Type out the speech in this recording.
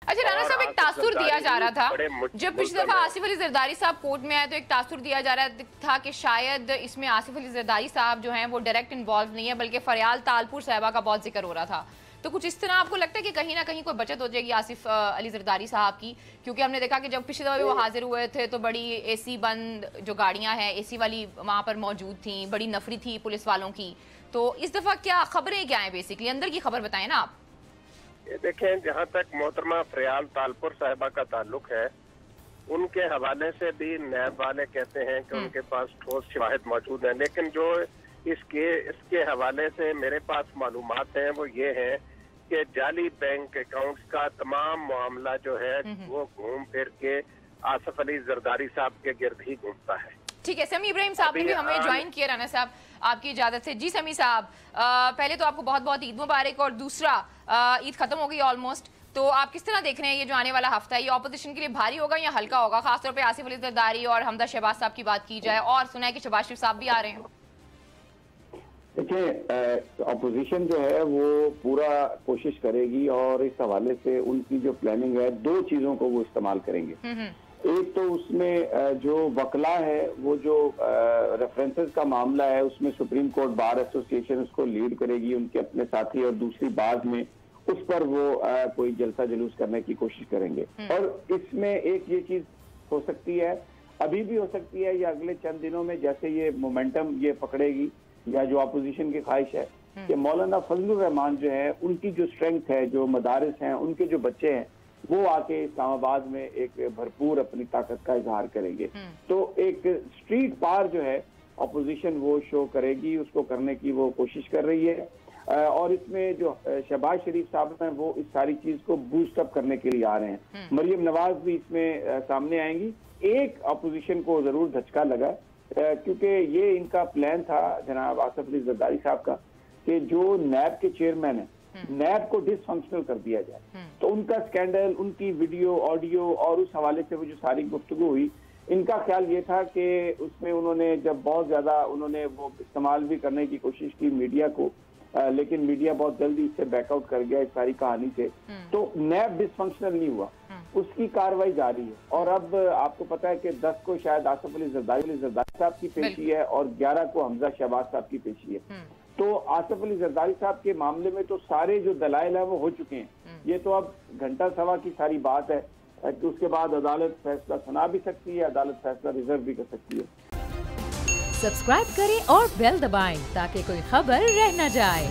अच्छा राना साहब, एक तासुर दिया जा रहा था जब पिछली दफा आसिफ अली जरदारी साहब कोर्ट में आए तो एक तासुर दिया जा रहा था कि शायद इसमें आसिफ अली जरदारी साहब जो हैं वो डायरेक्ट इन्वॉल्व नहीं है, बल्कि फरियाल तालपुर साहिबा का बहुत जिक्र हो रहा था। तो कुछ इस तरह आपको लगता है कि कहीं ना कहीं कोई बचत हो जाएगी आसिफ अली जरदारी साहब की? क्योंकि हमने देखा कि जब पिछली दफा वो हाजिर हुए थे तो बड़ी एसी बंद जो गाड़ियां हैं एसी वाली वहां पर मौजूद थी, बड़ी नफरी थी पुलिस वालों की। तो इस दफा क्या खबरें क्या है, बेसिकली अंदर की खबर बताएं ना आप। ये देखें, जहाँ तक मोहतरमा फरियाल तालपुर साहिबा का ताल्लुक है, उनके हवाले से भी नैब वाले कहते हैं कि उनके पास ठोस शवाहिद मौजूद हैं, लेकिन जो इसके हवाले से मेरे पास मालूमात हैं वो ये हैं कि जाली बैंक अकाउंट्स का तमाम मामला जो है वो घूम फिर के आसिफ अली जरदारी साहब के गिर्द ही घूमता है। ठीक है, समी इब्राहिम साहब ने भी हमें ज्वाइन किया राना साहब, आपकी इजाजत से। जी समी साहब, पहले तो आपको बहुत बहुत ईद मुबारक, और दूसरा ईद खत्म हो गई ऑलमोस्ट, तो आप किस तरह देख रहे हैं ये जो आने वाला हफ्ता है, ये ऑपोजिशन के लिए भारी होगा या हल्का होगा, खासतौर पे आसिफ अली जरदारी और हमदा शहबाज साहब की बात की जाए, और सुना है कि शहबाज शरीफ साहब भी आ रहे हैं? देखिए, अपोजिशन जो है वो पूरा कोशिश करेगी और इस हवाले से उनकी जो प्लानिंग है, दो चीजों को वो इस्तेमाल करेंगे। एक तो उसमें जो वकला है, वो जो रेफरेंसेस का मामला है, उसमें सुप्रीम कोर्ट बार एसोसिएशन उसको लीड करेगी, उनके अपने साथी, और दूसरी बाद में उस पर वो कोई जलसा जुलूस करने की कोशिश करेंगे। और इसमें एक ये चीज हो सकती है, अभी भी हो सकती है, या अगले चंद दिनों में जैसे ये मोमेंटम ये पकड़ेगी, या जो अपोजिशन की ख्वाहिश है कि मौलाना फजलुर रहमान जो है, उनकी जो स्ट्रेंथ है, जो मदारिस हैं, उनके जो बच्चे हैं, वो आके इस्लामाबाद में एक भरपूर अपनी ताकत का इजहार करेंगे। तो एक स्ट्रीट पार जो है अपोजिशन वो शो करेगी, उसको करने की वो कोशिश कर रही है। और इसमें जो शहबाज शरीफ साहब हैं वो इस सारी चीज को बूस्ट अप करने के लिए आ रहे हैं। मरियम नवाज भी इसमें सामने आएंगी। एक अपोजिशन को जरूर धचका लगा, क्योंकि ये इनका प्लान था जनाब आसिफ अली जरदारी साहब का कि जो नैब के चेयरमैन है, नैब को डिसफंक्शनल कर दिया जाए। तो उनका स्कैंडल, उनकी वीडियो, ऑडियो और उस हवाले से वो जो सारी गुफ्तगू हुई, इनका ख्याल ये था कि उसमें उन्होंने जब बहुत ज्यादा उन्होंने वो इस्तेमाल भी करने की कोशिश की मीडिया को, लेकिन मीडिया बहुत जल्दी इससे बैकआउट कर गया इस सारी कहानी से। तो नैब डिसफंक्शनल नहीं हुआ, उसकी कार्रवाई जारी है। और अब आपको पता है कि 10 को शायद आसिफ अली जरदारी साहब की पेशी है और 11 को हमजा शहबाज साहब की पेशी है। तो आसिफ अली जरदारी साहब के मामले में तो सारे जो दलाइल है वो हो चुके हैं। ये तो अब घंटा सवा की सारी बात है कि उसके बाद अदालत फैसला सुना भी सकती है, अदालत फैसला रिजर्व भी कर सकती है। सब्सक्राइब करें और बेल दबाएं ताकि कोई खबर रह न जाए।